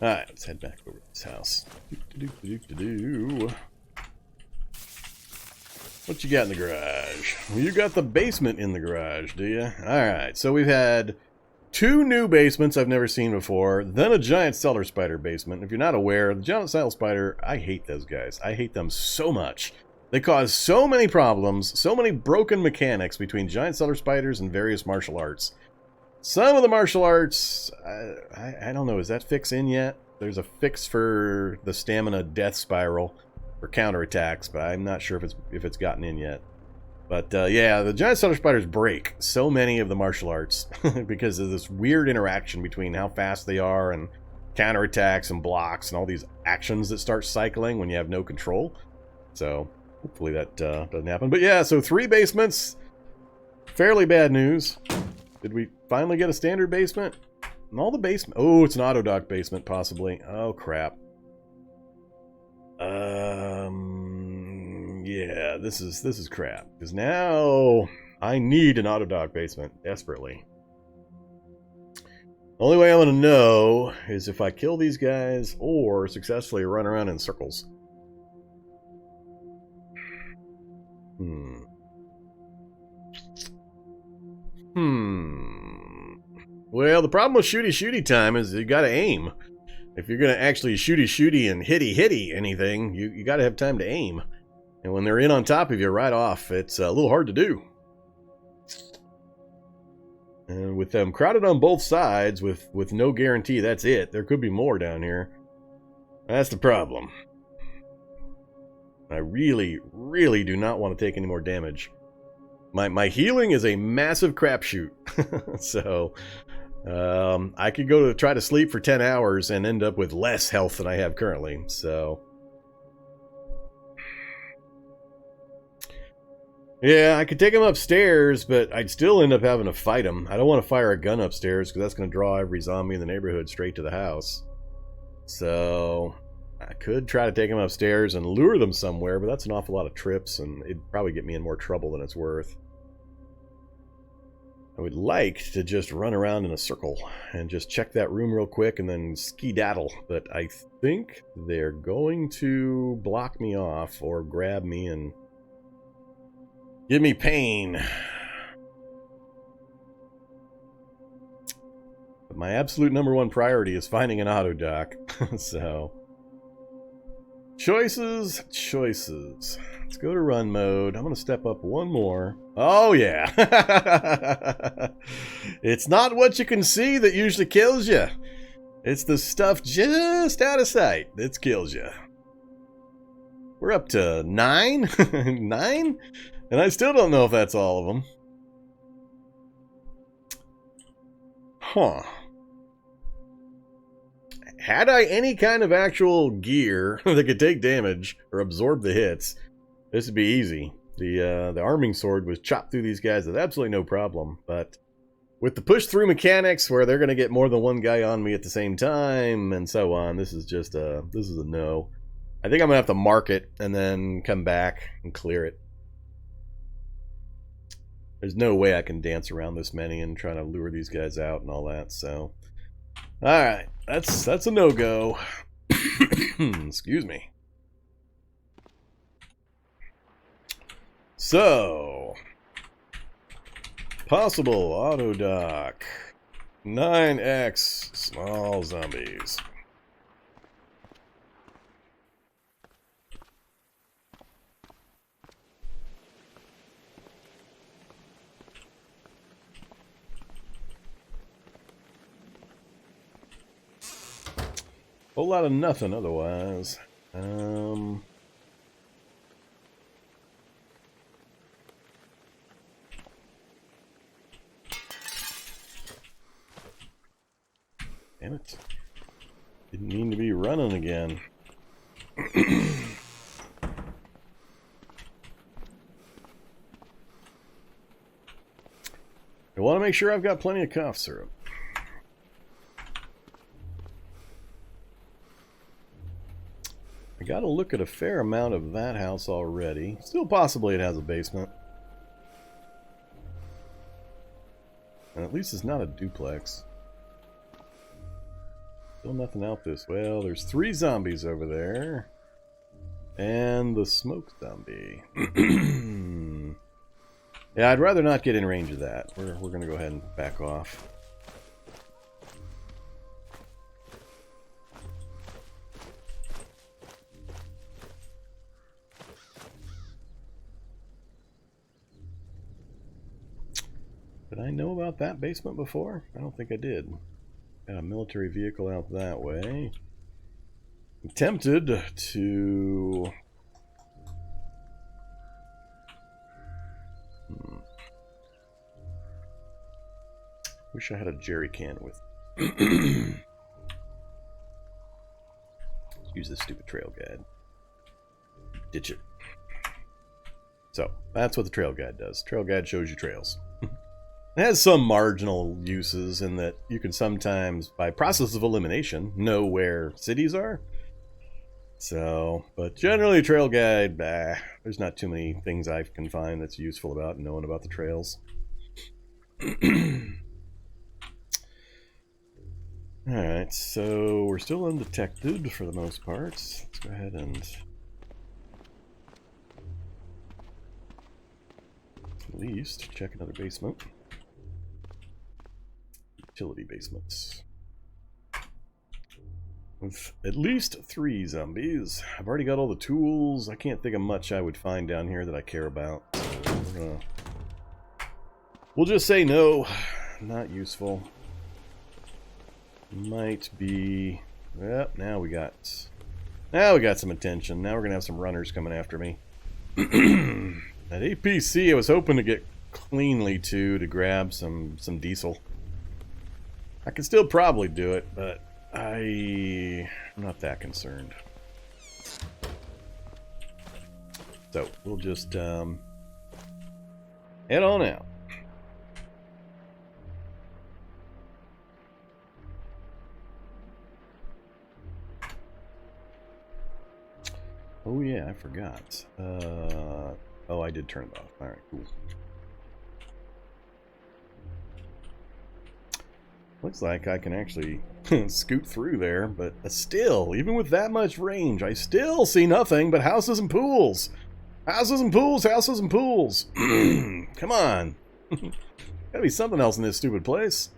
Alright, let's head back over to this house. What you got in the garage? Well, you got the basement in the garage, do you? Alright, so we've had 2 new basements I've never seen before, then a giant cellar spider basement. If you're not aware, the giant cellar spider, I hate those guys. I hate them so much. They cause so many problems, so many broken mechanics between giant cellar spiders and various martial arts. Some of the martial arts, I don't know, is that fix in yet? There's a fix for the stamina death spiral for counterattacks, but I'm not sure if it's gotten in yet. But yeah, the giant cellar spiders break so many of the martial arts because of this weird interaction between how fast they are and counterattacks and blocks and all these actions that start cycling when you have no control. So hopefully that doesn't happen. But yeah, so 3 basements. Fairly bad news. Did we finally get a standard basement? And all the basement. Oh, it's an auto dock basement, possibly. Oh, crap. Yeah, this is crap. Because now I need an auto dock basement desperately. The only way I'm going to know is if I kill these guys or successfully run around in circles. Well, the problem with shooty time is you gotta aim. If you're gonna actually shooty and hitty anything, you gotta have time to aim. And when they're in on top of you right off, it's a little hard to do. And with them crowded on both sides with no guarantee that's it, there could be more down here. That's the problem. I really do not want to take any more damage. My healing is a massive crapshoot. So I could go to try to sleep for 10 hours and end up with less health than I have currently. So yeah, I could take him upstairs, but I'd still end up having to fight him. I don't want to fire a gun upstairs because that's going to draw every zombie in the neighborhood straight to the house. So I could try to take him upstairs and lure them somewhere, but that's an awful lot of trips and it'd probably get me in more trouble than it's worth. I would like to just run around in a circle and just check that room real quick and then skedaddle, but I think they're going to block me off or grab me and give me pain. But my absolute #1 priority is finding an auto dock. So choices. Let's go to run mode. I'm going to step up one more. Oh, yeah. It's not what you can see that usually kills you. It's the stuff just out of sight that kills you. We're up to 9? 9? And I still don't know if that's all of them. Huh. Had I any kind of actual gear that could take damage or absorb the hits, this would be easy. The arming sword was chopped through these guys with absolutely no problem. But with the push-through mechanics where they're going to get more than one guy on me at the same time and so on, this is just a no. I think I'm going to have to mark it and then come back and clear it. There's no way I can dance around this many and try to lure these guys out and all that, so... Alright, that's a no-go. Excuse me. So... possible auto dock. 9x small zombies. Whole lot of nothing otherwise. Damn it. Didn't mean to be running again. I want to make sure I've got plenty of cough syrup. I got to look at a fair amount of that house already. Still possibly it has a basement. And at least it's not a duplex. Still nothing out this. Well, there's 3 zombies over there. And the smoke zombie. Yeah, I'd rather not get in range of that. We're going to go ahead and back off. Did I know about that basement before? I don't think I did. Got a military vehicle out that way. I'm tempted to... Wish I had a jerry can with. Use this stupid trail guide. Ditch it. So, that's what the trail guide does. Trail guide shows you trails. It has some marginal uses in that you can sometimes, by process of elimination, know where cities are. So, but generally trail guide, there's not too many things I can find that's useful about knowing about the trails. Alright, so we're still undetected for the most part. Let's go ahead and at least check another basement. Utility basements. With at least 3 zombies. I've already got all the tools. I can't think of much I would find down here that I care about. So we'll just say no. Not useful. Might be... Well, now we got some attention. Now we're going to have some runners coming after me. That APC I was hoping to get cleanly to grab some diesel. I could still probably do it, but I'm not that concerned. So we'll just head on out. Oh yeah, I forgot. Oh, I did turn it off. Alright, cool. Looks like I can actually scoot through there, but still, even with that much range, I still see nothing but houses and pools. Houses and pools, houses and pools. Come on. Gotta be something else in this stupid place.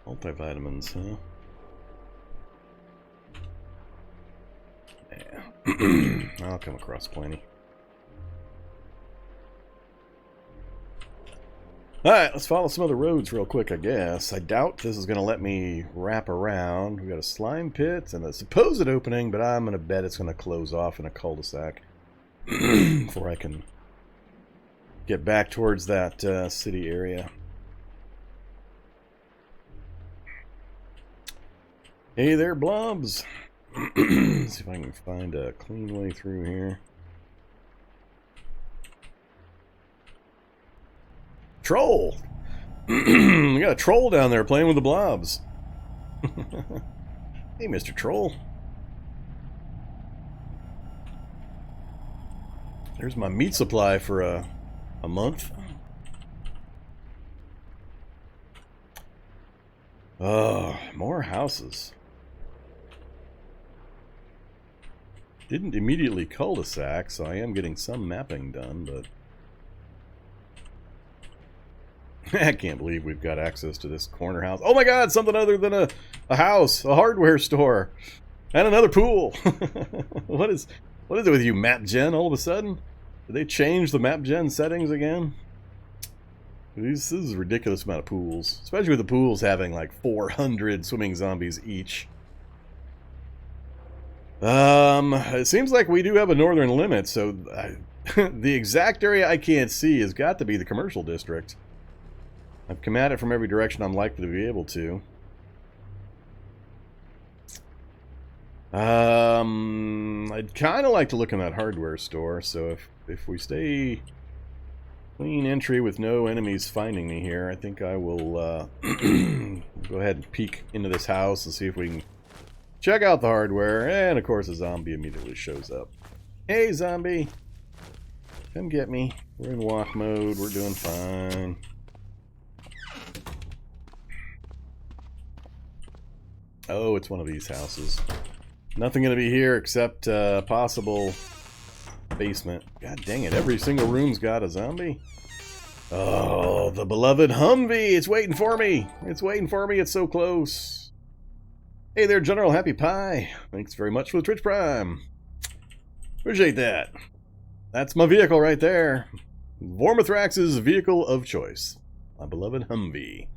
Multivitamins, huh? Yeah. I'll come across plenty. Alright, let's follow some other roads real quick, I guess. I doubt this is going to let me wrap around. We got a slime pit and a supposed opening, but I'm going to bet it's going to close off in a cul-de-sac before I can get back towards that city area. Hey there, blobs. See if I can find a clean way through here. Troll! We got a troll down there playing with the blobs. Hey, Mr. Troll. There's my meat supply for a month. Oh, more houses. Didn't immediately cul-de-sac, so I am getting some mapping done, but I can't believe we've got access to this corner house. Oh my god, something other than a house, a hardware store, and another pool. What is it with you, map gen, all of a sudden? Did they change the map gen settings again? This is a ridiculous amount of pools, especially with the pools having like 400 swimming zombies each. It seems like we do have a northern limit, so the exact area I can't see has got to be the commercial district. I've come at it from every direction I'm likely to be able to. I'd kind of like to look in that hardware store, so if we stay clean entry with no enemies finding me here, I think I will go ahead and peek into this house and see if we can check out the hardware, and of course a zombie immediately shows up. Hey, zombie. Come get me. We're in walk mode. We're doing fine. Oh, it's one of these houses. Nothing gonna be here except possible basement. God dang it, every single room's got a zombie. Oh, the beloved Humvee! It's waiting for me! It's waiting for me, it's so close. Hey there, General Happy Pie. Thanks very much for the Twitch Prime. Appreciate that. That's my vehicle right there. Vormithrax's vehicle of choice. My beloved Humvee.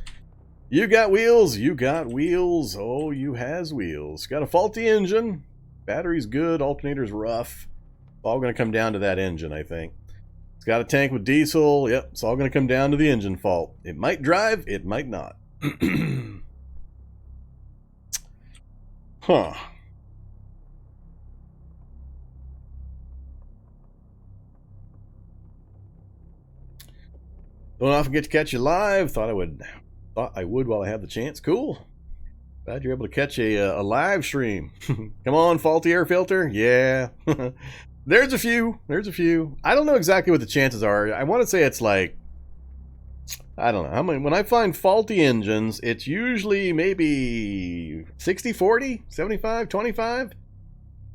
You got wheels, you got wheels. Oh, you has wheels. Got a faulty engine. Battery's good, alternator's rough. It's all going to come down to that engine, I think. It's got a tank with diesel. Yep, it's all going to come down to the engine fault. It might drive, it might not. Huh. Don't often get to catch you live. Thought I would while I have the chance. Cool. Glad you're able to catch a live stream. Come on, faulty air filter. Yeah. There's a few. There's a few. I don't know exactly what the chances are. I want to say it's like, I don't know. I mean, when I find faulty engines, it's usually maybe 60-40, 75-25.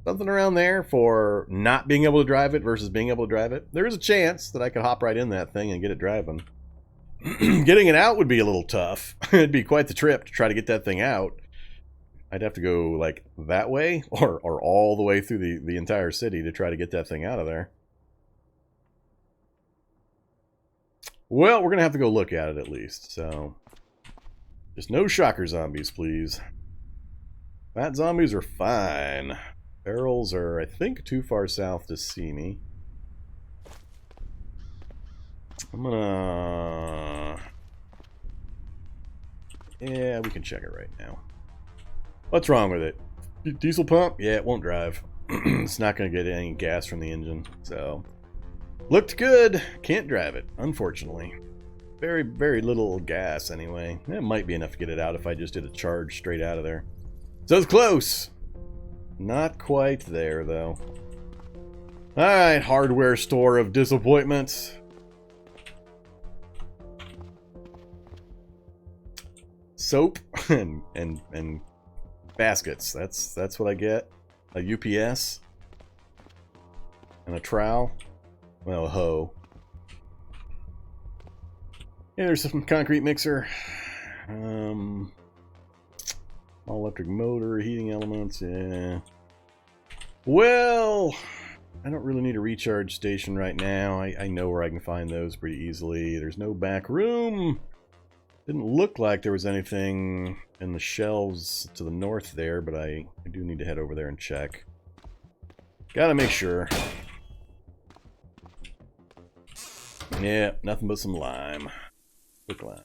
Something around there for not being able to drive it versus being able to drive it. There is a chance that I could hop right in that thing and get it driving. Getting it out would be a little tough. It'd be quite the trip to try to get that thing out. I'd have to go like that way or all the way through the entire city to try to get that thing out of there. Well, we're going to have to go look at it at least. So, just no shocker zombies, please. Fat zombies are fine. Barrels are, I think, too far south to see me. I'm gonna... Yeah, we can check it right now. What's wrong with it? Diesel pump? Yeah, it won't drive. It's not going to get any gas from the engine. So, looked good. Can't drive it, unfortunately. Very, very little gas anyway. It might be enough to get it out if I just did a charge straight out of there. So it's close. Not quite there, though. Alright, hardware store of disappointments. Soap and baskets. That's what I get. A UPS. And a trowel. Well, a hoe. Yeah, there's some concrete mixer. All electric motor, heating elements, yeah. Well, I don't really need a recharge station right now. I know where I can find those pretty easily. There's no back room. Didn't look like there was anything in the shelves to the north there, but I do need to head over there and check. Gotta make sure. Yeah, nothing but some lime. Quick lime.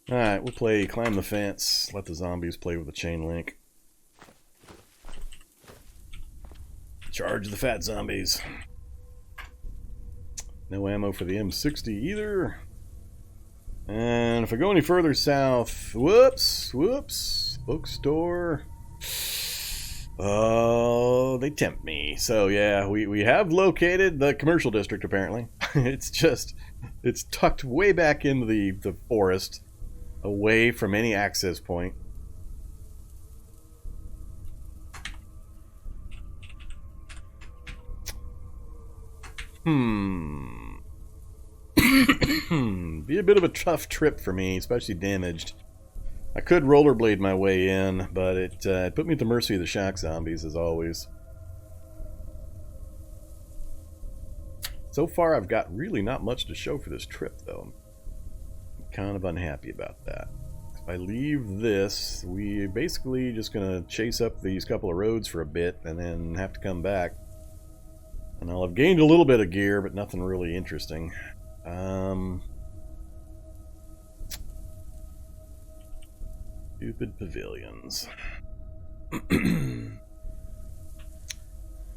Alright, we'll play Climb the Fence. Let the zombies play with the chain link. Charge the fat zombies. No ammo for the M60 either. And if I go any further south... Whoops! Bookstore. Oh, they tempt me. So yeah, we have located the commercial district apparently. It's tucked way back into the forest. Away from any access point. Be a bit of a tough trip for me, especially damaged. I could rollerblade my way in, but it put me at the mercy of the shock zombies, as always. So far, I've got really not much to show for this trip, though. Kind of unhappy about that. If I leave this, we're basically just gonna chase up these couple of roads for a bit and then have to come back. And I'll have gained a little bit of gear, but nothing really interesting. Stupid pavilions.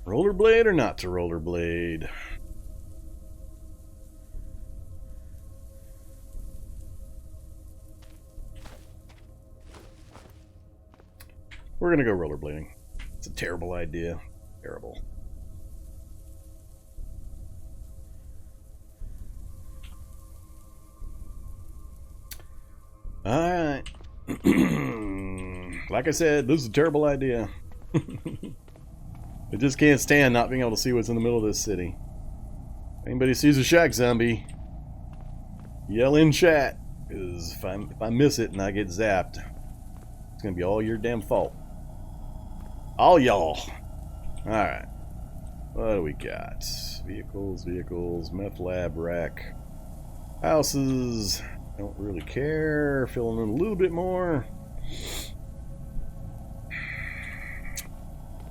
Rollerblade or not to rollerblade? We're gonna go rollerblading. It's a terrible idea. Terrible. Alright. Like I said, this is a terrible idea. I just can't stand not being able to see what's in the middle of this city. If anybody sees a shack zombie, yell in chat. Because if I miss it and I get zapped, it's going to be all your damn fault. All y'all. Alright. What do we got? Vehicles, meth lab, rack. Houses. Don't really care. Filling in a little bit more.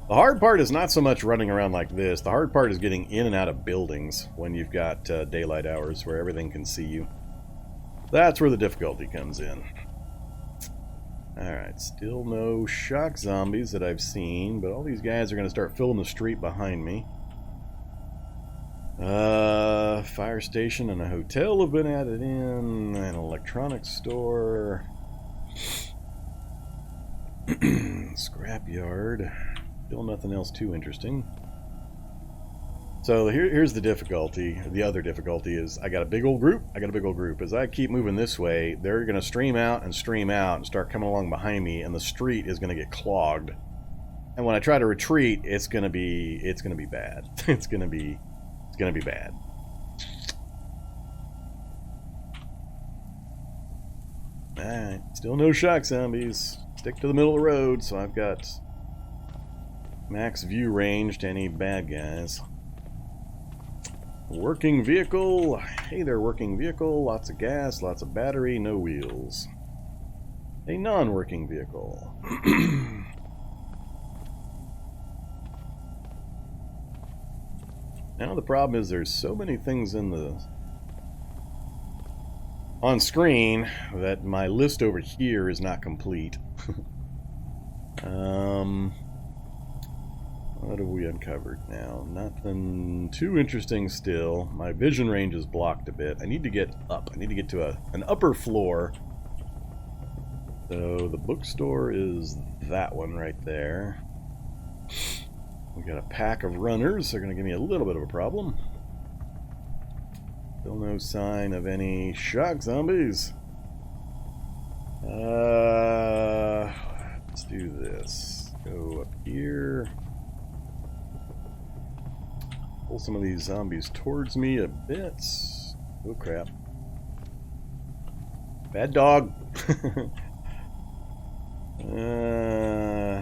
The hard part is not so much running around like this. The hard part is getting in and out of buildings when you've got daylight hours where everything can see you. That's where the difficulty comes in. Alright, still no shock zombies that I've seen, but all these guys are going to start filling the street behind me. Fire station and a hotel have been added in, an electronics store, scrapyard, still nothing else too interesting. So here's the difficulty. The other difficulty is I got a big old group. As I keep moving this way, they're going to stream out and start coming along behind me, and the street is going to get clogged. And when I try to retreat, it's going to be bad. It's going to be bad. Alright, still no shock zombies. Stick to the middle of the road, so I've got max view range to any bad guys. Working vehicle. Hey there, working vehicle. Lots of gas, lots of battery, no wheels. A non-working vehicle. Now the problem is there's so many things on screen that my list over here is not complete. What have we uncovered now? Nothing too interesting still. My vision range is blocked a bit. I need to get up. I need to get to an upper floor. So the bookstore is that one right there. We got a pack of runners. They're going to give me a little bit of a problem. Still no sign of any shock zombies. Let's do this. Go up here. Pull some of these zombies towards me a bit. Oh crap. Bad dog.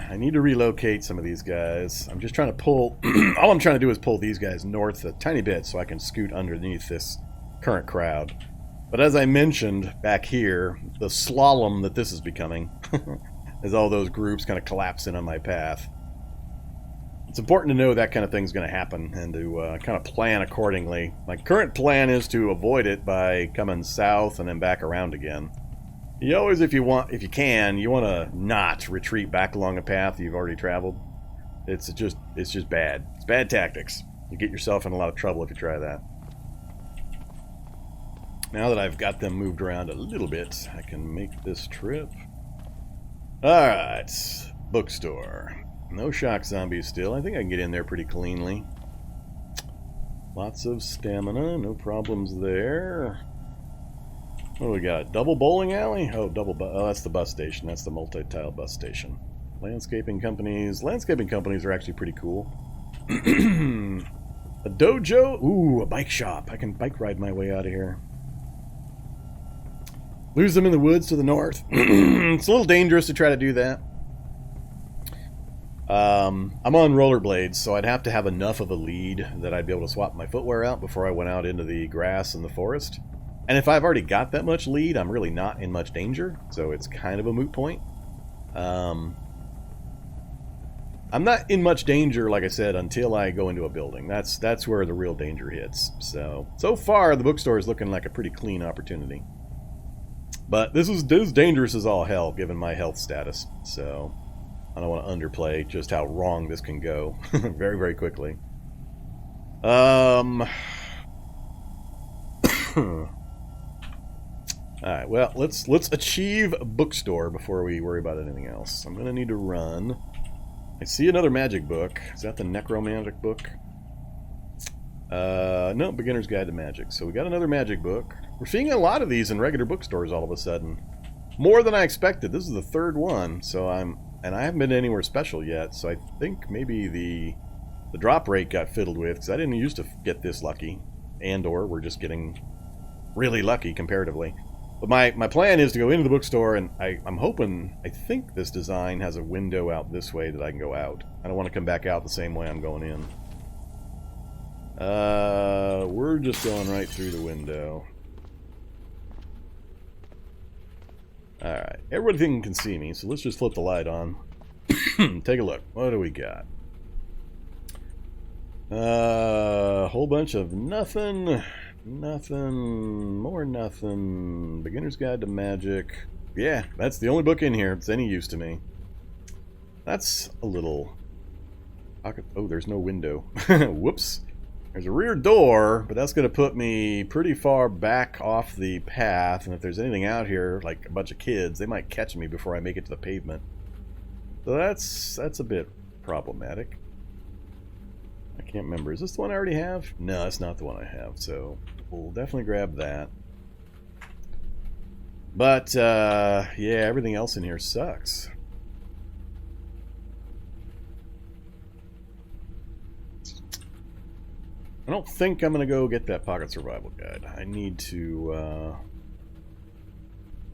I need to relocate some of these guys. I'm just trying to pull... all I'm trying to do is pull these guys north a tiny bit so I can scoot underneath this current crowd. But as I mentioned back here, the slalom that this is becoming as all those groups kind of collapse in on my path. It's important to know that kind of thing's going to happen and to kind of plan accordingly. My current plan is to avoid it by coming south and then back around again. You always, if you can, you want to not retreat back along a path you've already traveled. It's just bad. It's bad tactics. You get yourself in a lot of trouble if you try that. Now that I've got them moved around a little bit, I can make this trip. Alright, bookstore. No shock zombies still. I think I can get in there pretty cleanly. Lots of stamina, no problems there. What do we got? Double bowling alley? Oh, that's the bus station. That's the multi-tile bus station. Landscaping companies. Landscaping companies are actually pretty cool. A dojo? Ooh, a bike shop. I can bike ride my way out of here. Lose them in the woods to the north. It's a little dangerous to try to do that. I'm on rollerblades, so I'd have to have enough of a lead that I'd be able to swap my footwear out before I went out into the grass and the forest. And if I've already got that much lead, I'm really not in much danger, so it's kind of a moot point. I'm not in much danger, like I said, until I go into a building. That's where the real danger hits. So far, the bookstore is looking like a pretty clean opportunity. But this is dangerous as all hell, given my health status. So I don't want to underplay just how wrong this can go very, very quickly. Alright, well, let's achieve a bookstore before we worry about anything else. I'm gonna need to run. I see another magic book. Is that the necromantic book? No, Beginner's Guide to Magic. So we got another magic book. We're seeing a lot of these in regular bookstores all of a sudden. More than I expected. This is the third one, so I haven't been anywhere special yet, so I think maybe the drop rate got fiddled with, because I didn't used to get this lucky. And/or we're just getting really lucky comparatively. But my plan is to go into the bookstore, and I'm hoping, I think this design has a window out this way that I can go out. I don't want to come back out the same way I'm going in. We're just going right through the window. Alright, everything can see me, so let's just flip the light on. Take a look. What do we got? A whole bunch of nothing. Nothing, more nothing. Beginner's Guide to Magic. Yeah, that's the only book in here that's any use to me. That's a little... Oh, there's no window. Whoops. There's a rear door, but that's going to put me pretty far back off the path, and if there's anything out here, like a bunch of kids, they might catch me before I make it to the pavement. So that's a bit problematic. I can't remember. Is this the one I already have? No, that's not the one I have, so we'll definitely grab that. But, yeah, everything else in here sucks. I don't think I'm going to go get that pocket survival guide. I need to,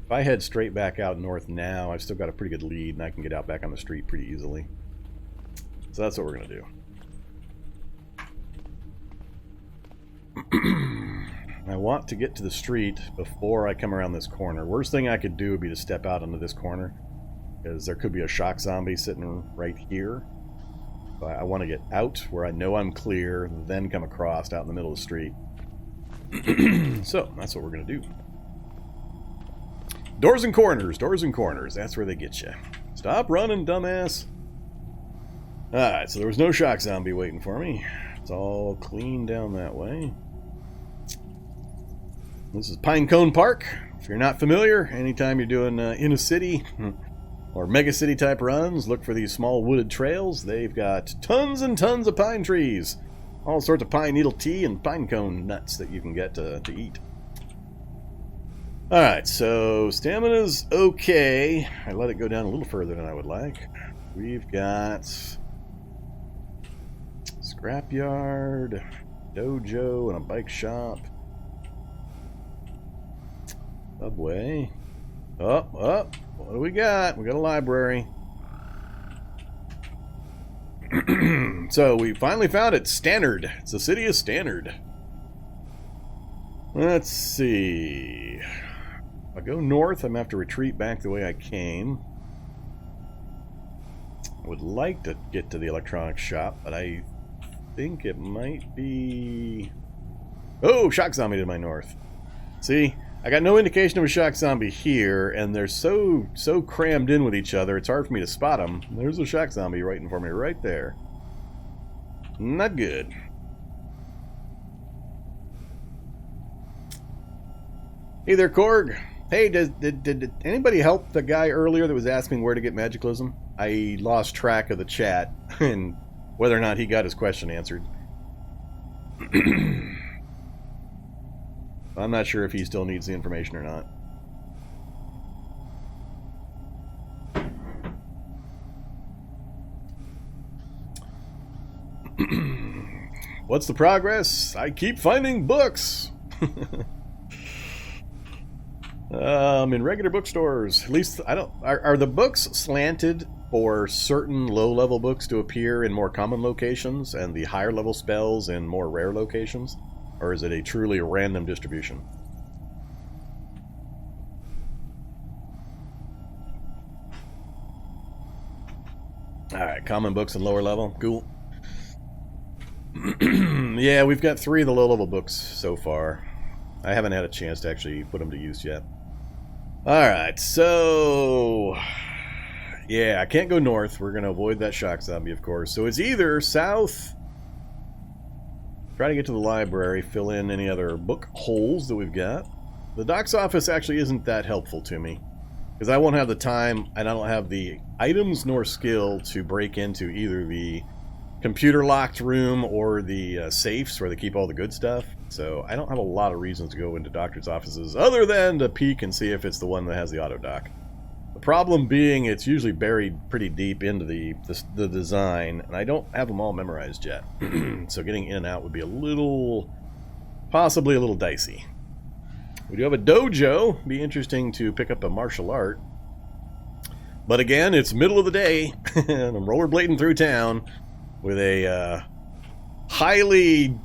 if I head straight back out north now, I've still got a pretty good lead, and I can get out back on the street pretty easily. So that's what we're going to do. I want to get to the street before I come around this corner. Worst thing I could do would be to step out onto this corner, because there could be a shock zombie sitting right here. So I want to get out where I know I'm clear, then come across out in the middle of the street. So that's what we're going to do. Doors and corners, doors and corners. That's where they get you. Stop running, dumbass. Alright, so there was no shock zombie waiting for me. It's all clean down that way. This is Pinecone Park. If you're not familiar, anytime you're doing in a city or mega city type runs, look for these small wooded trails. They've got tons and tons of pine trees. All sorts of pine needle tea and pinecone nuts that you can get to eat. Alright, so stamina's okay. I let it go down a little further than I would like. We've got scrapyard, dojo, and a bike shop. Subway. Up. What do we got? We got a library. So we finally found it. Standard. It's the city of Standard. Let's see. If I go north, I'm going to have to retreat back the way I came. I would like to get to the electronics shop, but I think it might be... Oh, shock zombie to my north. See, I got no indication of a shock zombie here, and they're so crammed in with each other, it's hard for me to spot them. There's a shock zombie waiting for me right there. Not good. Hey there, Korg. Hey, did anybody help the guy earlier that was asking where to get Magiclysm? I lost track of the chat and whether or not he got his question answered. I'm not sure if he still needs the information or not. What's the progress? I keep finding books. In regular bookstores, at least I don't. Are the books slanted for certain low-level books to appear in more common locations and the higher-level spells in more rare locations? Or is it a truly random distribution? Alright, common books and lower level. Cool. Yeah, we've got 3 of the low-level books so far. I haven't had a chance to actually put them to use yet. Alright, so... yeah, I can't go north. We're going to avoid that shock zombie, of course. So it's either south... try to get to the library, fill in any other book holes that we've got. The doc's office actually isn't that helpful to me, because I won't have the time, and I don't have the items nor skill to break into either the computer-locked room or the safes where they keep all the good stuff. So I don't have a lot of reasons to go into doctor's offices other than to peek and see if it's the one that has the auto dock. The problem being it's usually buried pretty deep into the design, and I don't have them all memorized yet. So getting in and out would be possibly a little dicey. We do have a dojo. Be interesting to pick up a martial art. But again, it's middle of the day, and I'm rollerblading through town with a highly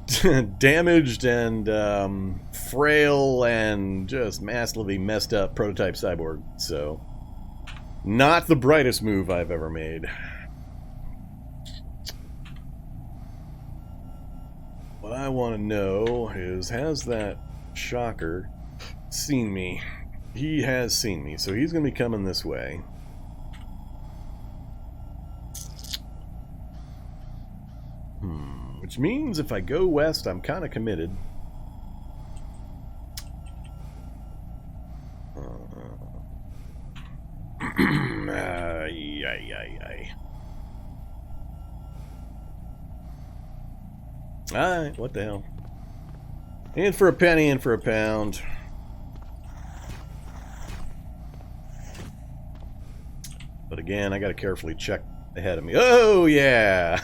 damaged and frail and just massively messed up Proto-type Cyborg. So, not the brightest move I've ever made. What I want to know is, has that shocker seen me? He has seen me, so he's going to be coming this way. Which means if I go west, I'm kind of committed. Alright, what the hell? In for a penny, in for a pound. But again, I gotta carefully check ahead of me. Oh, yeah!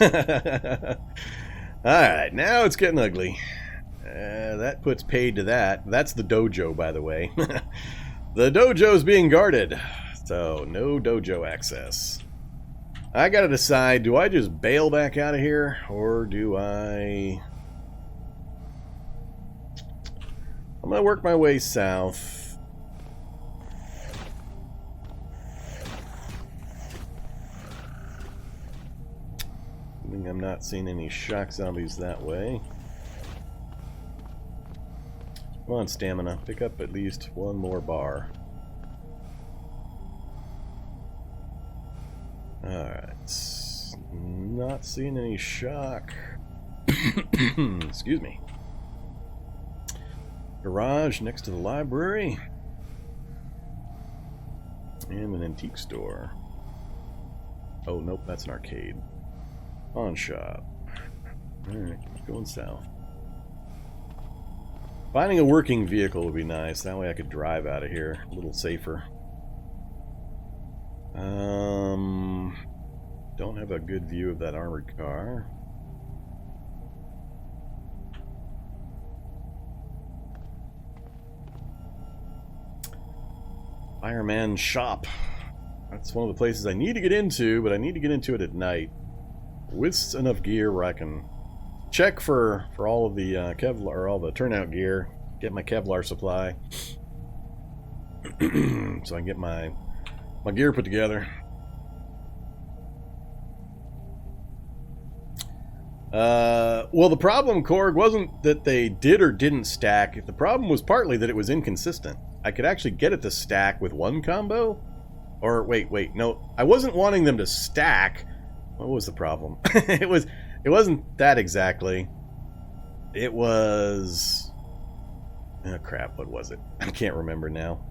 Alright, now it's getting ugly. That puts paid to that. That's the dojo, by the way. The dojo's being guarded, so no dojo access. I gotta decide, do I just bail back out of here, or do I... I'm gonna work my way south. I'm not seeing any shock zombies that way. Come on, stamina. Pick up at least one more bar. Alright. Not seeing any shock. Excuse me. Garage next to the library. And an antique store. Oh, nope, that's an arcade. Pawn shop. Alright, going south. Finding a working vehicle would be nice. That way I could drive out of here a little safer. Don't have a good view of that armored car. Fireman shop. That's one of the places I need to get into, but I need to get into it at night with enough gear where I can check for all of the Kevlar, or all the turnout gear, get my Kevlar supply, so I can get my gear put together. Well, the problem, Korg, wasn't that they did or didn't stack. The problem was partly that it was inconsistent. I could actually get it to stack with one combo. Or, wait, no. I wasn't wanting them to stack. What was the problem? It wasn't that exactly. It was... Oh, crap, what was it? I can't remember now.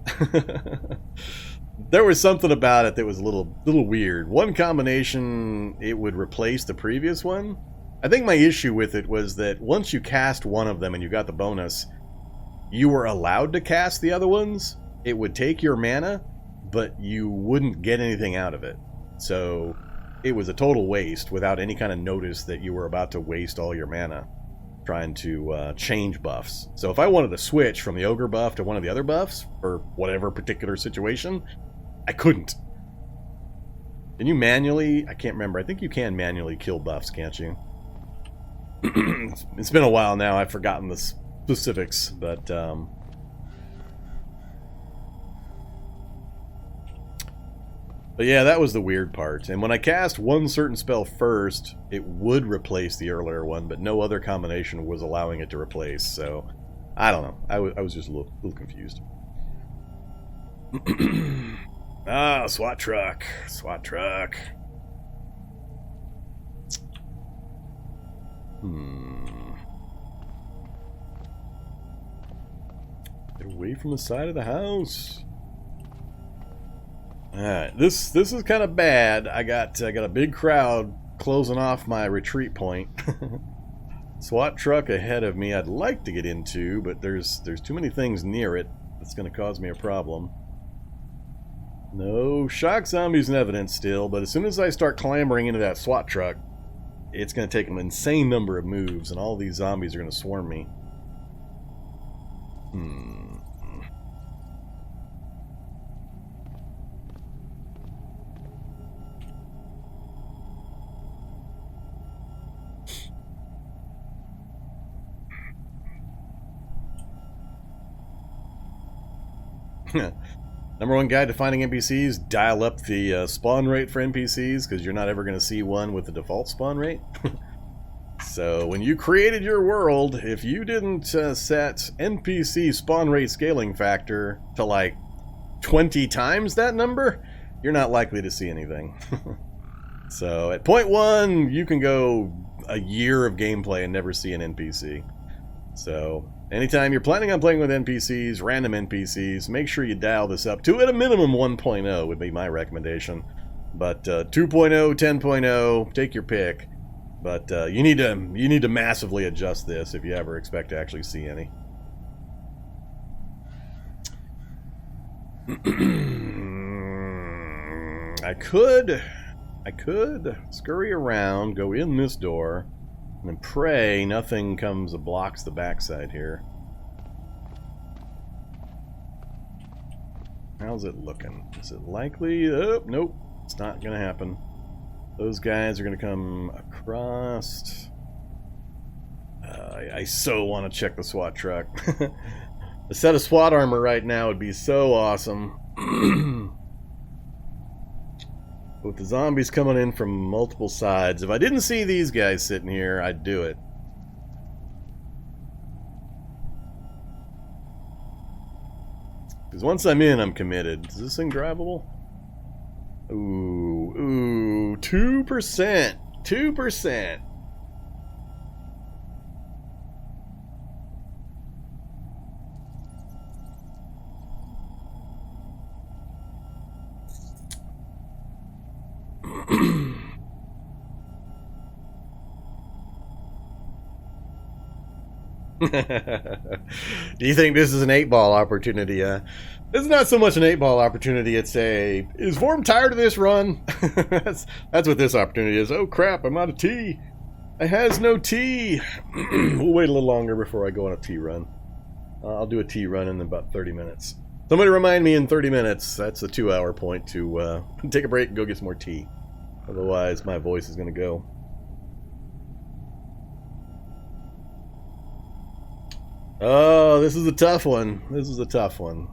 There was something about it that was a little weird. One combination, it would replace the previous one. I think my issue with it was that once you cast one of them and you got the bonus, you were allowed to cast the other ones. It would take your mana, but you wouldn't get anything out of it. So it was a total waste without any kind of notice that you were about to waste all your mana trying to change buffs. So if I wanted to switch from the ogre buff to one of the other buffs for whatever particular situation, I couldn't. Can you manually? I can't remember. I think you can manually kill buffs, can't you? It's been a while now. I've forgotten the specifics, but yeah, that was the weird part. And when I cast one certain spell first, it would replace the earlier one, but no other combination was allowing it to replace. So I don't know. I was just a little confused. Ah, SWAT truck. SWAT truck. Get away Away from the side of the house. Alright, this is kind of bad. I got a big crowd closing off my retreat point. SWAT truck ahead of me I'd like to get into, but there's too many things near it. That's going to cause me a problem. No shock zombies in evidence still, but as soon as I start clambering into that SWAT truck, it's going to take an insane number of moves, and all these zombies are going to swarm me. Number one guide to finding NPCs, dial up the spawn rate for NPCs, because you're not ever going to see one with the default spawn rate. So when you created your world, if you didn't set NPC spawn rate scaling factor to like 20 times that number, you're not likely to see anything. So at point 1, you can go a year of gameplay and never see an NPC. So anytime you're planning on playing with NPCs, random NPCs, make sure you dial this up to at a minimum 1.0 would be my recommendation. But 2.0, 10.0, take your pick. But you need to massively adjust this if you ever expect to actually see any. I could scurry around, go in this door, and then pray nothing comes and blocks the backside here. How's it looking? Is it likely? Oh, nope. It's not going to happen. Those guys are going to come across. I so want to check the SWAT truck. A set of SWAT armor right now would be so awesome. With the zombies coming in from multiple sides, if I didn't see these guys sitting here, I'd do it. Because once I'm in, I'm committed. Is this thing drivable? Ooh, 2%. 2%. Do you think this is an 8-ball opportunity? This is not so much an 8-ball opportunity, it's a, is Vorm tired of this run? that's what this opportunity is. Oh crap, I'm out of tea. I has no tea. We'll wait a little longer before I go on a tea run. I'll do a tea run in about 30 minutes. Somebody remind me in 30 minutes. That's the 2-hour point to take a break and go get some more tea. Otherwise, my voice is going to go. Oh, this is a tough one. This is a tough one.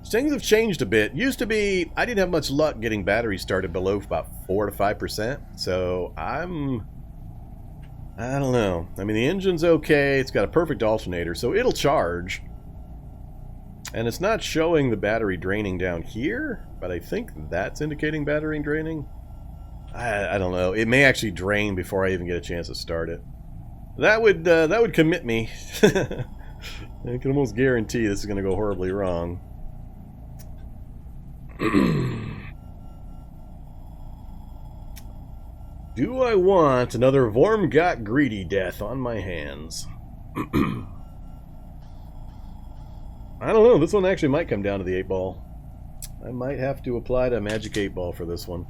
Things have changed a bit. Used to be, I didn't have much luck getting batteries started below about 4 to 5%. So I don't know. I mean, the engine's okay. It's got a perfect alternator, so it'll charge. And it's not showing the battery draining down here, but I think that's indicating battery draining. I don't know. It may actually drain before I even get a chance to start it. That would commit me. I can almost guarantee this is going to go horribly wrong. Do I want another Vorm got greedy death on my hands? I don't know. This one actually might come down to the 8-ball. I might have to apply to Magic 8-ball for this one.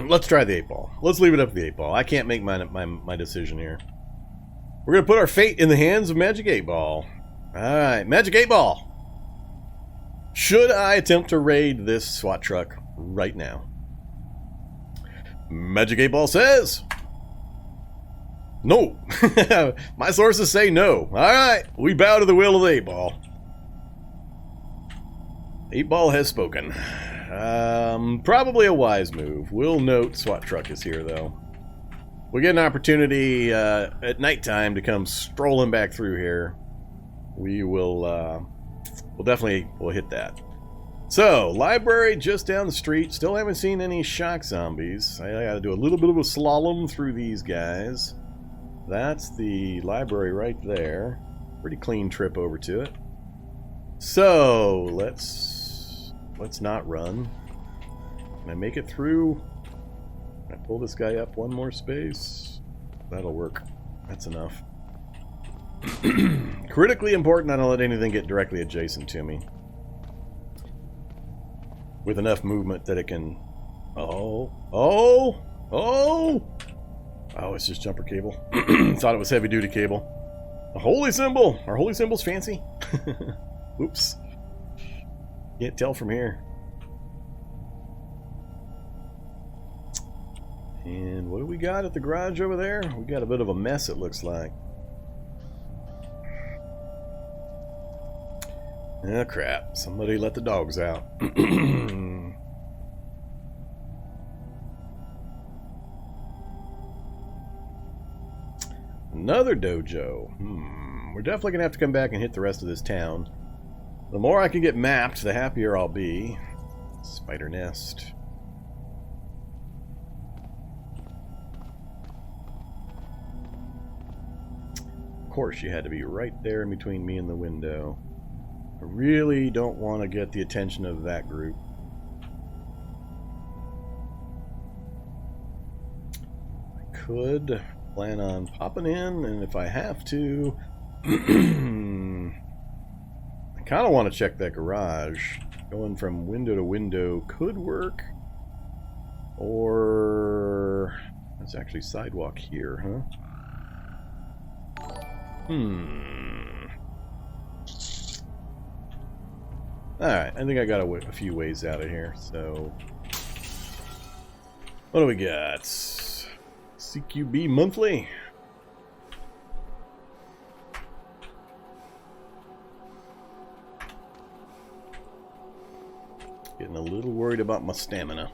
Let's try the 8-ball. Let's leave it up to the 8-ball. I can't make my decision here. We're going to put our fate in the hands of Magic 8-ball. Alright, Magic 8-ball. Should I attempt to raid this SWAT truck right now? Magic 8-ball says no. My sources say no. Alright, we bow to the will of the 8-ball. 8-ball has spoken. Probably a wise move. We'll note SWAT truck is here, though. We get an opportunity at nighttime to come strolling back through here. We'll definitely hit that. So, library just down the street. Still haven't seen any shock zombies. I gotta do a little bit of a slalom through these guys. That's the library right there. Pretty clean trip over to it. So, let's not run. Can I make it through? Can I pull this guy up one more space? That'll work. That's enough. Critically important I don't let anything get directly adjacent to me. With enough movement that it can... Oh, it's just jumper cable. Thought it was heavy duty cable. A holy symbol! Our holy symbol's fancy. Oops. Can't tell from here. And what do we got at the garage over there? We got a bit of a mess, it looks like. Oh crap, somebody let the dogs out. Another dojo. We're definitely gonna have to come back and hit the rest of this town. The more I can get mapped, the happier I'll be. Spider nest. Of course, you had to be right there in between me and the window. I really don't want to get the attention of that group. I could plan on popping in, and if I have to, I kind of want to check that garage. Going from window to window could work. Or... there's actually sidewalk here, huh? Alright, I think I got a few ways out of here, so... what do we got? CQB monthly? Getting a little worried about my stamina.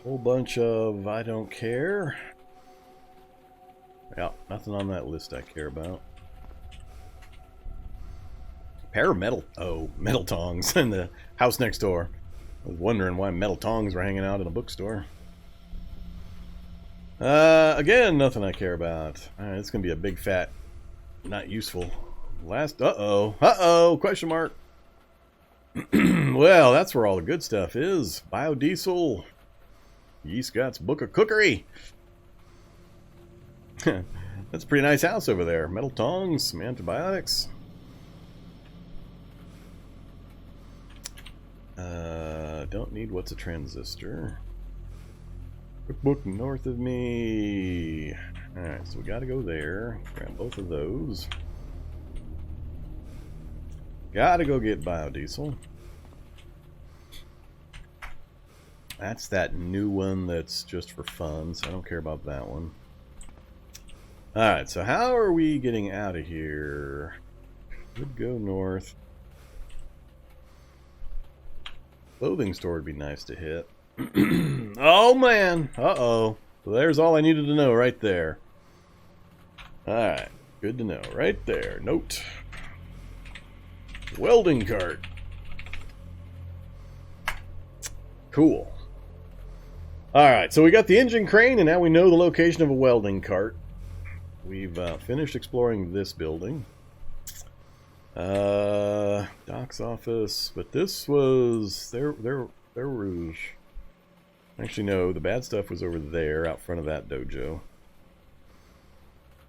Whole bunch of I don't care. Yeah, nothing on that list I care about. Pair of metal. Oh, metal tongs in the house next door. I was wondering why metal tongs were hanging out in a bookstore. Again, nothing I care about. Alright, it's gonna be a big fat, not useful. Last, question mark. Well, that's where all the good stuff is. Biodiesel. Yeast Scott's Book of Cookery. That's a pretty nice house over there. Metal tongs, some antibiotics. Don't need what's a transistor. Cookbook north of me. Alright, so we gotta go there. Grab both of those. Gotta go get biodiesel. That's that new one that's just for fun, so I don't care about that one. Alright, so how are we getting out of here? Could go north. Clothing store would be nice to hit. Oh man! Uh-oh. So there's all I needed to know right there. Alright, good to know. Right there. Note. Welding cart. Cool. Alright, so we got the engine crane, and now we know the location of a welding cart. We've finished exploring this building. Doc's office, but this was their Rouge. Actually, no, the bad stuff was over there, out front of that dojo.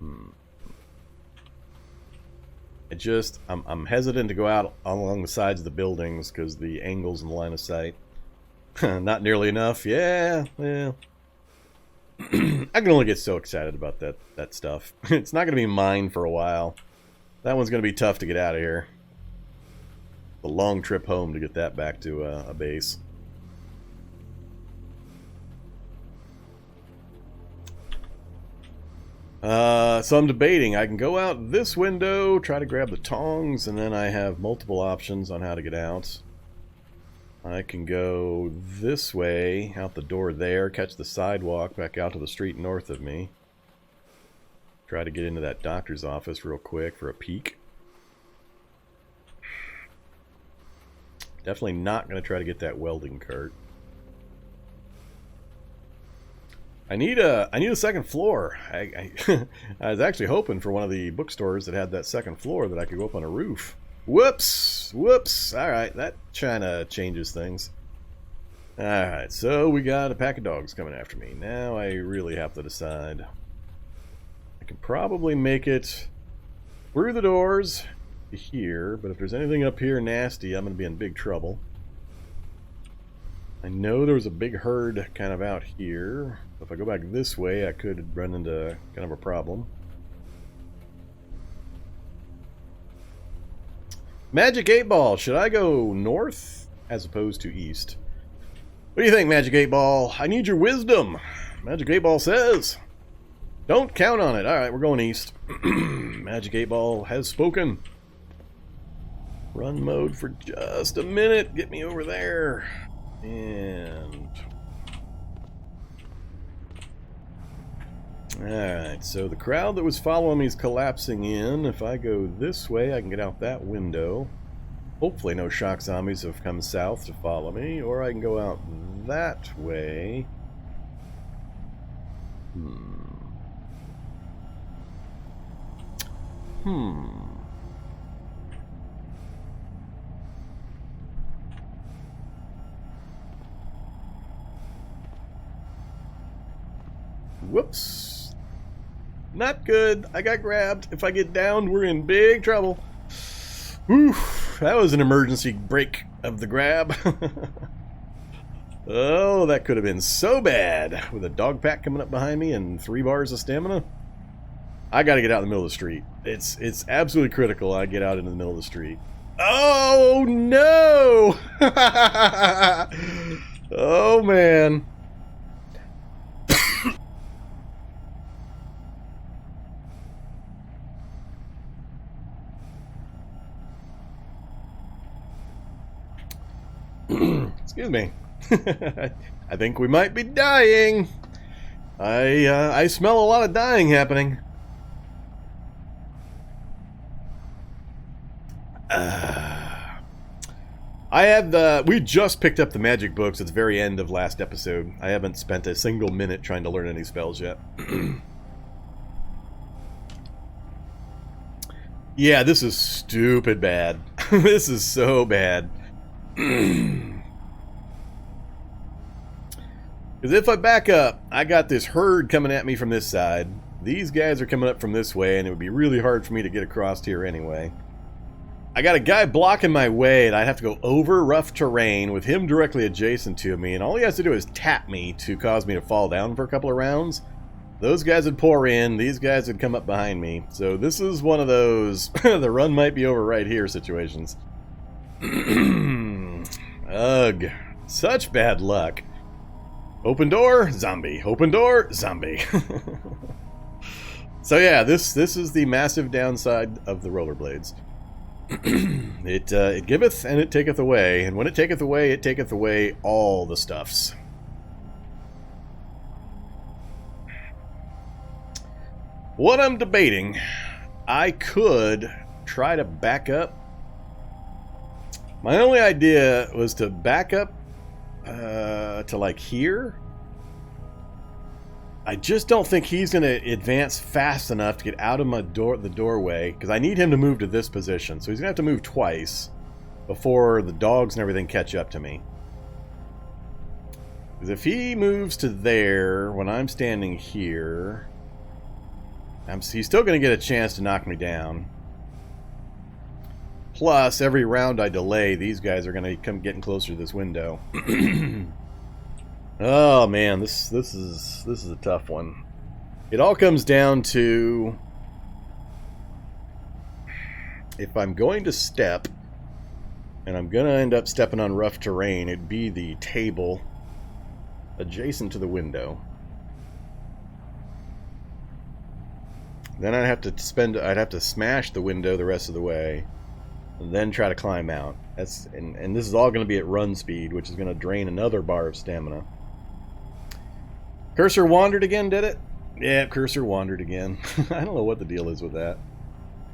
I'm hesitant to go out along the sides of the buildings because the angles in the line of sight. Not nearly enough. Yeah. I can only get so excited about that stuff. It's not going to be mine for a while. That one's going to be tough to get out of here. A long trip home to get that back to a base. So I'm debating. I can go out this window, try to grab the tongs, and then I have multiple options on how to get out. I can go this way, out the door there, catch the sidewalk back out to the street north of me. Try to get into that doctor's office real quick for a peek. Definitely not going to try to get that welding cart. I need a second floor. I was actually hoping for one of the bookstores that had that second floor that I could go up on a roof. Whoops! Whoops! Alright, that kinda changes things. Alright, so we got a pack of dogs coming after me. Now I really have to decide. I can probably make it through the doors to here, but if there's anything up here nasty, I'm going to be in big trouble. I know there was a big herd kind of out here. If I go back this way, I could run into kind of a problem. Magic 8 Ball, should I go north as opposed to east? What do you think, Magic 8 Ball? I need your wisdom. Magic 8 Ball says, don't count on it. Alright, we're going east. Magic 8 Ball has spoken. Run mode for just a minute. Get me over there. And... alright, so the crowd that was following me is collapsing in. If I go this way, I can get out that window. Hopefully no shock zombies have come south to follow me. Or I can go out that way. Whoops. Not good. I got grabbed. If I get downed, we're in big trouble. Whew. That was an emergency break of the grab. Oh, that could have been so bad. With a dog pack coming up behind me and 3 bars of stamina. I gotta get out in the middle of the street. It's absolutely critical I get out into the middle of the street. Oh, no! Oh, man. Excuse me. I think we might be dying. I smell a lot of dying happening. We just picked up the magic books at the very end of last episode. I haven't spent a single minute trying to learn any spells yet. Yeah, this is stupid bad. This is so bad. Because if I back up, I got this herd coming at me from this side. These guys are coming up from this way, and it would be really hard for me to get across here anyway. I got a guy blocking my way, and I'd have to go over rough terrain with him directly adjacent to me, and all he has to do is tap me to cause me to fall down for a couple of rounds. Those guys would pour in, these guys would come up behind me. So this is one of those, the run might be over right here situations. Ugh, such bad luck. Open door, zombie. Open door, zombie. So yeah, this is the massive downside of the rollerblades. It giveth and it taketh away, and when it taketh away all the stuffs. What I'm debating, I could try to back up. My only idea was to back up to like here. I just don't think he's going to advance fast enough to get out of the doorway, because I need him to move to this position. So he's going to have to move twice before the dogs and everything catch up to me. Because if he moves to there when I'm standing here, he's still going to get a chance to knock me down. Plus, every round I delay, these guys are going to come getting closer to this window. Oh man, this is a tough one. It all comes down to if I'm going to step, and I'm going to end up stepping on rough terrain, it'd be the table adjacent to the window. Then I'd have to smash the window the rest of the way. and then try to climb out. And this is all going to be at run speed, which is going to drain another bar of stamina. Cursor wandered again, did it? Yeah, cursor wandered again. I don't know what the deal is with that.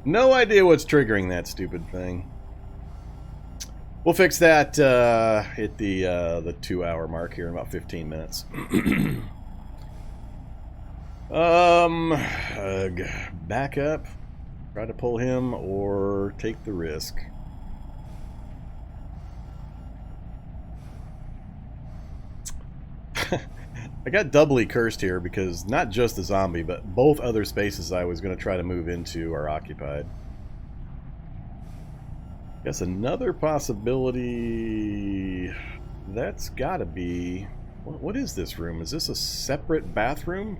No idea what's triggering that stupid thing. We'll fix that at the 2-hour mark here in about 15 minutes. Back up. Try to pull him or take the risk. I got doubly cursed here because not just the zombie, but both other spaces I was going to try to move into are occupied. Guess another possibility... That's got to be... What is this room? Is this a separate bathroom?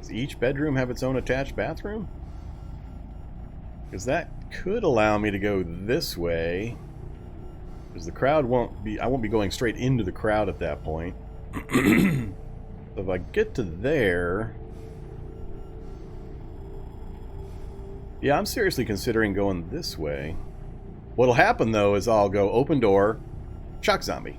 Does each bedroom have its own attached bathroom? Because that could allow me to go this way. Because the crowd won't be... I won't be going straight into the crowd at that point. So if I get to there... Yeah, I'm seriously considering going this way. What'll happen, though, is I'll go open door, shock zombie.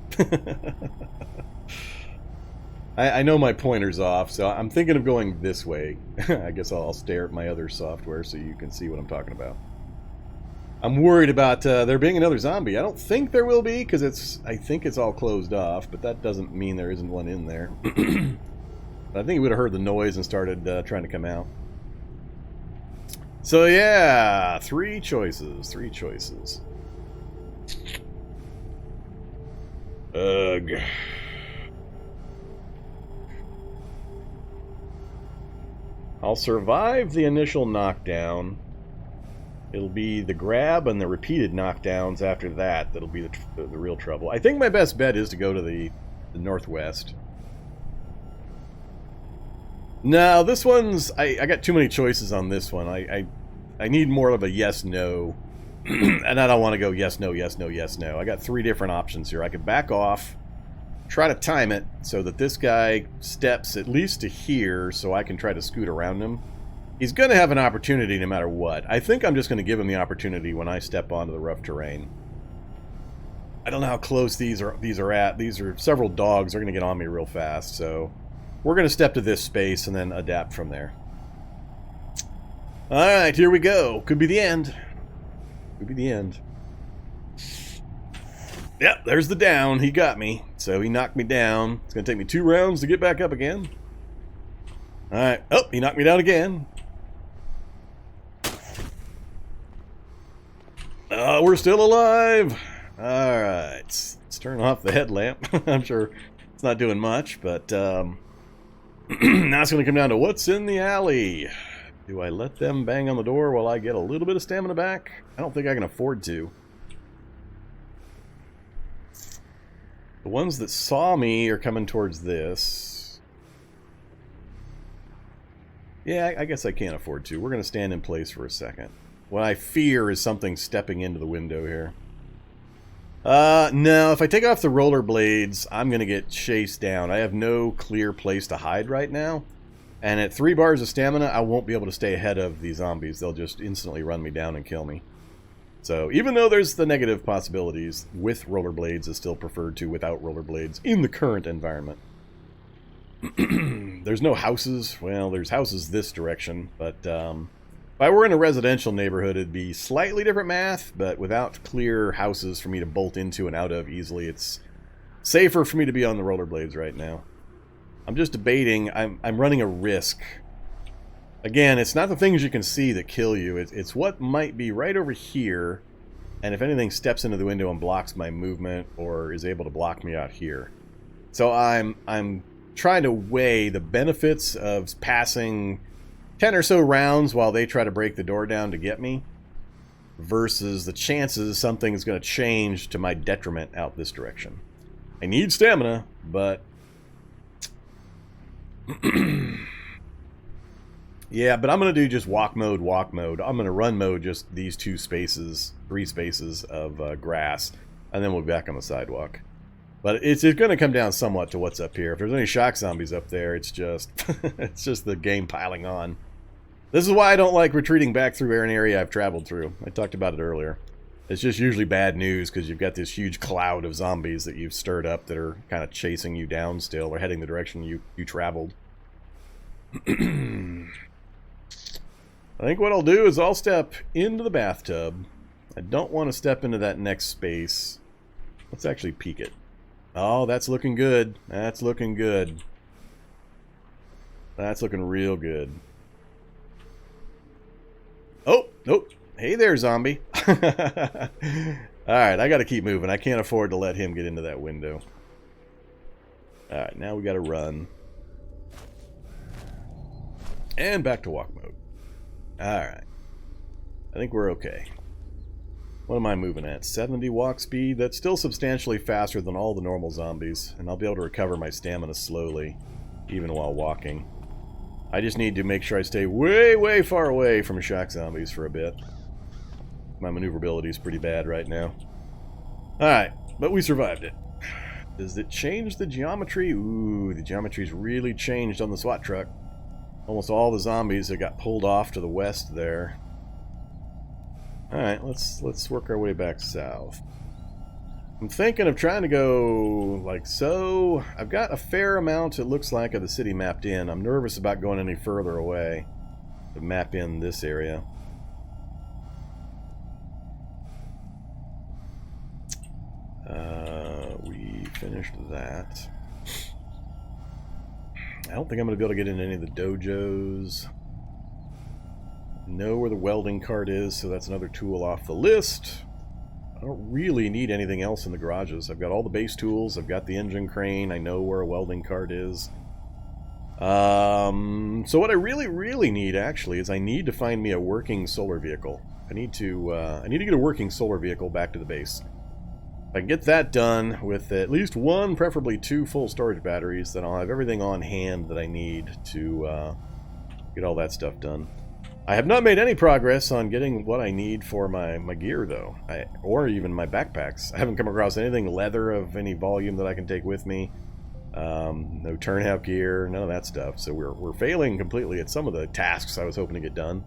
I know my pointer's off, so I'm thinking of going this way. I guess I'll stare at my other software so you can see what I'm talking about. I'm worried about there being another zombie. I don't think there will be, because I think it's all closed off, but that doesn't mean there isn't one in there. I think he would have heard the noise and started trying to come out. So yeah, three choices. Ugh. I'll survive the initial knockdown. It'll be the grab and the repeated knockdowns after that that'll be the real trouble. I think my best bet is to go to the northwest. No, this one's... I got too many choices on this one. I need more of a yes-no. And I don't want to go yes-no, yes-no, yes-no. I got 3 different options here. I could back off, try to time it so that this guy steps at least to here so I can try to scoot around him. He's going to have an opportunity no matter what. I think I'm just going to give him the opportunity when I step onto the rough terrain. I don't know how close these are at. These are several dogs. They're going to get on me real fast, so we're going to step to this space and then adapt from there. Alright, here we go. Could be the end. Could be the end. Yep, there's the down. He got me. So he knocked me down. It's going to take me 2 rounds to get back up again. Alright. Oh, he knocked me down again. We're still alive. Alright. Let's turn off the headlamp. I'm sure it's not doing much, but now it's going to come down to what's in the alley. Do I let them bang on the door while I get a little bit of stamina back? I don't think I can afford to. The ones that saw me are coming towards this. Yeah, I guess I can't afford to. We're going to stand in place for a second. What I fear is something stepping into the window here. No, if I take off the rollerblades, I'm going to get chased down. I have no clear place to hide right now. And at 3 bars of stamina, I won't be able to stay ahead of the zombies. They'll just instantly run me down and kill me. So, even though there's the negative possibilities, with rollerblades is still preferred to without rollerblades in the current environment. There's no houses. Well, there's houses this direction, but if I were in a residential neighborhood, it'd be slightly different math, but without clear houses for me to bolt into and out of easily, it's safer for me to be on the rollerblades right now. I'm just debating. I'm running a risk. Again, it's not the things you can see that kill you. It's what might be right over here, and if anything steps into the window and blocks my movement or is able to block me out here. So I'm trying to weigh the benefits of passing 10 or so rounds while they try to break the door down to get me versus the chances something is going to change to my detriment out this direction. I need stamina, but... yeah, but I'm going to do just walk mode. I'm going to run mode just these 3 spaces of grass, and then we'll be back on the sidewalk. But it's going to come down somewhat to what's up here. If there's any shock zombies up there, it's just it's just the game piling on. This is why I don't like retreating back through an area I've traveled through. I talked about it earlier. It's just usually bad news because you've got this huge cloud of zombies that you've stirred up that are kind of chasing you down still or heading the direction you traveled. I think what I'll do is I'll step into the bathtub. I don't want to step into that next space. Let's actually peek it. Oh, that's looking good. That's looking good. That's looking real good. Oh, nope. Hey there, zombie. Alright, I gotta keep moving. I can't afford to let him get into that window. Alright, now we gotta run. And back to walk mode. Alright. I think we're okay. What am I moving at? 70 walk speed? That's still substantially faster than all the normal zombies, and I'll be able to recover my stamina slowly, even while walking. I just need to make sure I stay way, way far away from shock zombies for a bit. My maneuverability is pretty bad right now. Alright, but we survived it. Does it change the geometry? Ooh, the geometry's really changed on the SWAT truck. Almost all the zombies that got pulled off to the west there. Alright, let's work our way back south. I'm thinking of trying to go like so. I've got a fair amount, it looks like, of the city mapped in. I'm nervous about going any further away to map in this area. We finished that. I don't think I'm going to be able to get into any of the dojos. Know where the welding cart is, so that's another tool off the list. I don't really need anything else in the garages. I've got all the base tools. I've got the engine crane. I know where a welding cart is. So what I really need, actually, is I need to find me a working solar vehicle. I need to get a working solar vehicle back to the base. If I can get that done with at least one, preferably two full storage batteries, then I'll have everything on hand that I need to get all that stuff done. I have not made any progress on getting what I need for my gear, though, or even my backpacks. I haven't come across anything leather of any volume that I can take with me. No turnout gear, none of that stuff. So we're failing completely at some of the tasks I was hoping to get done.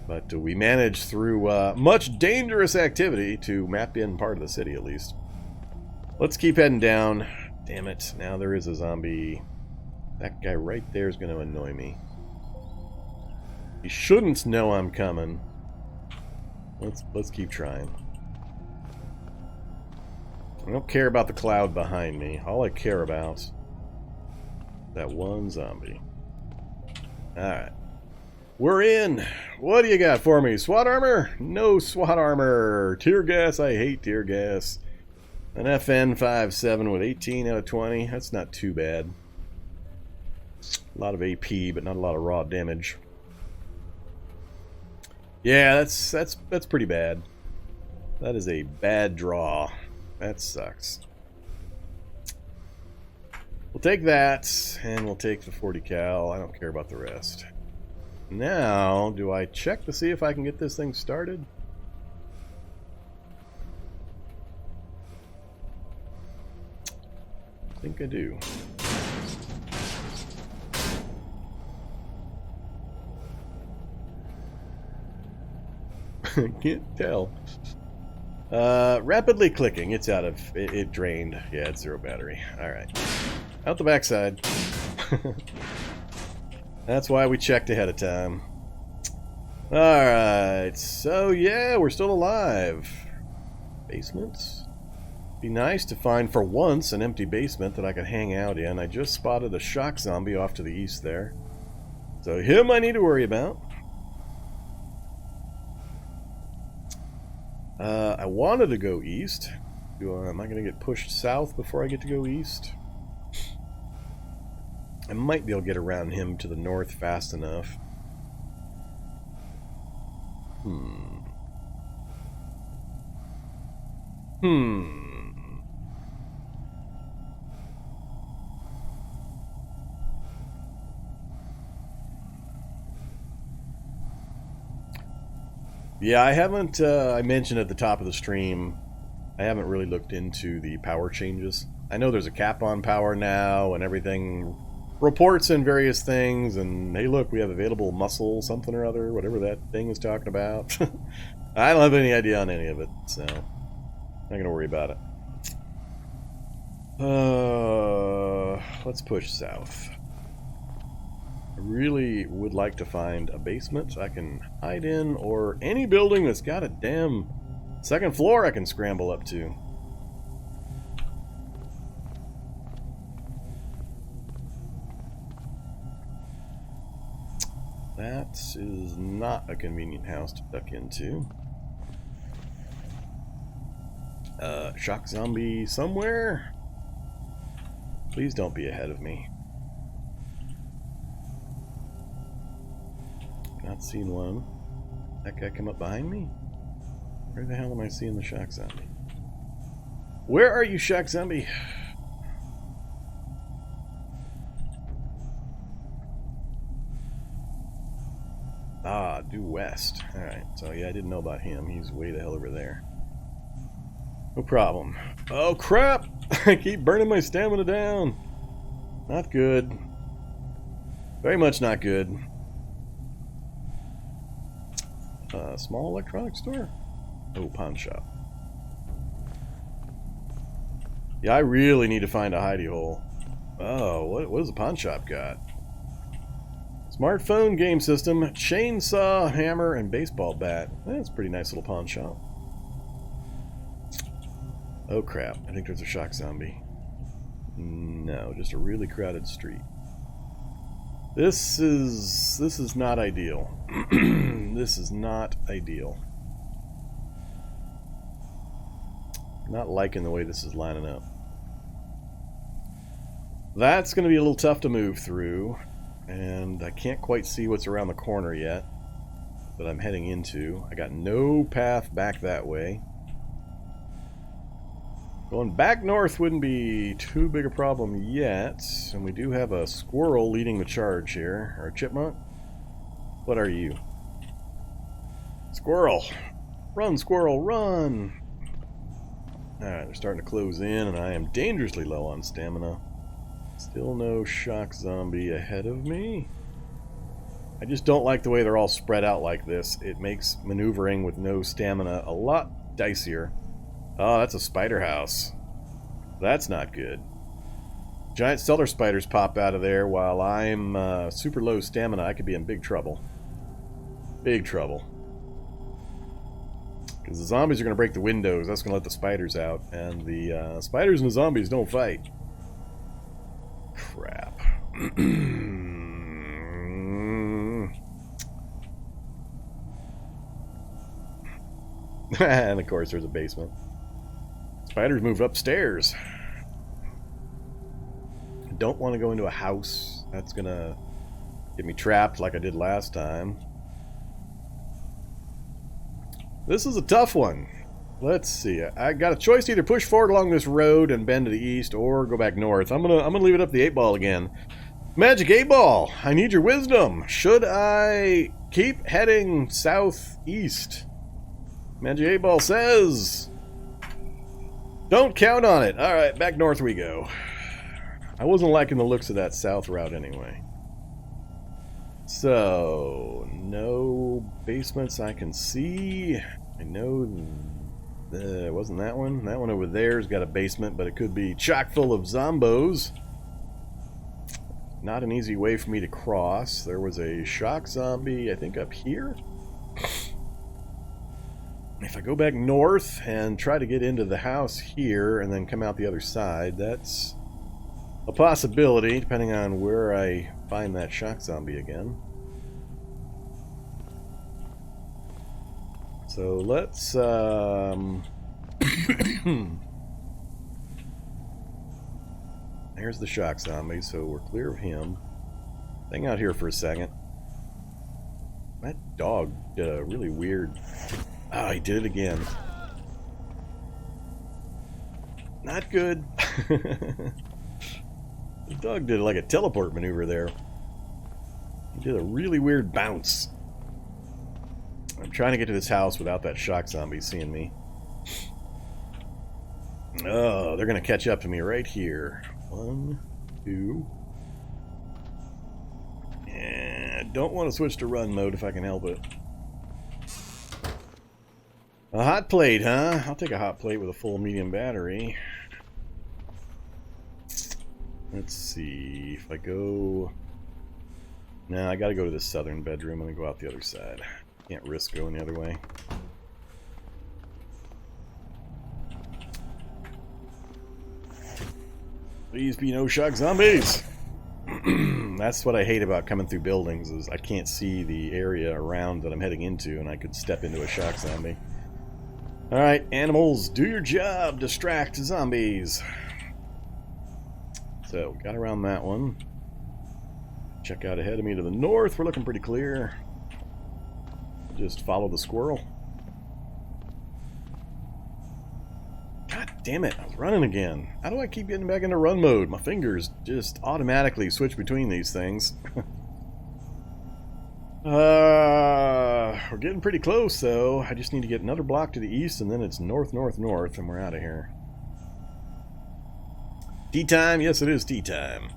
But we managed through much dangerous activity to map in part of the city, at least. Let's keep heading down. Damn it, now there is a zombie. That guy right there is going to annoy me. He shouldn't know I'm coming. Let's keep trying. I don't care about the cloud behind me. All I care about is that one zombie. Alright. We're in! What do you got for me? SWAT armor? No SWAT armor! Tear gas? I hate tear gas. An FN57 with 18 out of 20. That's not too bad. A lot of AP, but not a lot of raw damage. Yeah, that's pretty bad. That is a bad draw. That sucks. We'll take that, and we'll take the 40 cal. I don't care about the rest. Now, do I check to see if I can get this thing started? I think I do. Can't tell. Rapidly clicking. It's out of... It drained. Yeah, it's zero battery. Alright. Out the backside. That's why we checked ahead of time. Alright. So, yeah, we're still alive. Basements? Be nice to find, for once, an empty basement that I could hang out in. I just spotted a shock zombie off to the east there. So him I need to worry about. I wanted to go east. Am I going to get pushed south before I get to go east? I might be able to get around him to the north fast enough. Yeah, I haven't, I mentioned at the top of the stream, I haven't really looked into the power changes. I know there's a cap on power now, and everything reports in various things, and hey look, we have available muscle something or other, whatever that thing is talking about. I don't have any idea on any of it, so I'm not going to worry about it. Let's push south. I really would like to find a basement I can hide in, or any building that's got a damn second floor I can scramble up to. That is not a convenient house to duck into. Shock zombie somewhere? Please don't be ahead of me. Not seen one. That guy come up behind me? Where the hell am I seeing the shock zombie? Where are you, shock zombie? Ah, due west. Alright, so yeah, I didn't know about him. He's way the hell over there. No problem. Oh, crap! I keep burning my stamina down. Not good. Very much not good. Small electronics store? Oh, pawn shop. Yeah, I really need to find a hidey hole. Oh, what does the pawn shop got? Smartphone game system, chainsaw, hammer, and baseball bat. That's a pretty nice little pawn shop. Oh crap, I think there's a shock zombie. No, just a really crowded street. This is not ideal. This is not ideal. Not liking the way this is lining up. That's going to be a little tough to move through, and I can't quite see what's around the corner yet that I'm heading into. I got no path back that way. Going back north wouldn't be too big a problem yet, and we do have a squirrel leading the charge here, or a chipmunk. What are you? Squirrel! Run, squirrel, run! Alright, they're starting to close in, and I am dangerously low on stamina. Still no shock zombie ahead of me. I just don't like the way they're all spread out like this. It makes maneuvering with no stamina a lot dicier. Oh, that's a spider house. That's not good. Giant stellar spiders pop out of there while I'm super low stamina. I could be in big trouble. Big trouble. Because the zombies are going to break the windows. That's going to let the spiders out. And the spiders and the zombies don't fight. Crap. And of course there's a basement. Spiders moved upstairs. I don't want to go into a house. That's gonna get me trapped like I did last time. This is a tough one. Let's see. I got a choice to either push forward along this road and bend to the east, or go back north. I'm gonna leave it up to the 8-ball again. Magic 8-ball, I need your wisdom. Should I keep heading southeast? Magic 8-ball says, don't count on it. Alright, back north we go. I wasn't liking the looks of that south route anyway. So, no basements I can see. I know it wasn't that one. That one over there's got a basement, but it could be chock full of zombos. Not an easy way for me to cross. There was a shock zombie, I think, up here. If I go back north and try to get into the house here and then come out the other side, that's a possibility, depending on where I find that shock zombie again. So let's there's the shock zombie, so we're clear of him. Hang out here for a second. That dog did a really weird... Ah, he did it again. Not good. The dog did like a teleport maneuver there. He did a really weird bounce. I'm trying to get to this house without that shock zombie seeing me. Oh, they're going to catch up to me right here. 1, 2. And I don't want to switch to run mode if I can help it. A hot plate, huh? I'll take a hot plate with a full medium battery. Let's see if I go... No, I gotta go to the southern bedroom and then go out the other side. Can't risk going the other way. Please be no shock zombies! That's what I hate about coming through buildings, is I can't see the area around that I'm heading into, and I could step into a shock zombie. Alright, animals, do your job! Distract zombies! So, got around that one. Check out ahead of me to the north, we're looking pretty clear. Just follow the squirrel. God damn it, I was running again. How do I keep getting back into run mode? My fingers just automatically switch between these things. We're getting pretty close, though. I just need to get another block to the east, and then it's north, north, north, and we're out of here. Tea time? Yes, it is tea time.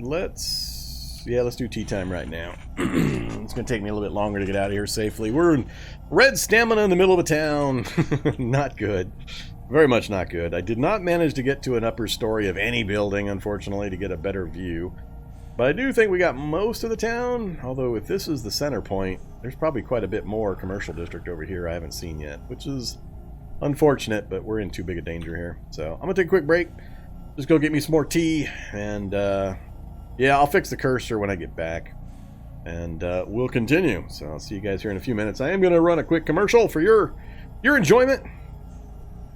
Let's do tea time right now. It's going to take me a little bit longer to get out of here safely. We're in red stamina in the middle of a town. Not good. Very much not good. I did not manage to get to an upper story of any building, unfortunately, to get a better view. But I do think we got most of the town, although if this is the center point, there's probably quite a bit more commercial district over here I haven't seen yet, which is unfortunate, but we're in too big a danger here. So I'm going to take a quick break, just go get me some more tea, and yeah, I'll fix the cursor when I get back, and we'll continue. So I'll see you guys here in a few minutes. I am going to run a quick commercial for your enjoyment.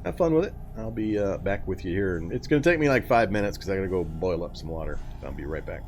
Have fun with it. I'll be back with you here, and it's going to take me like 5 minutes because I got to go boil up some water. I'll be right back.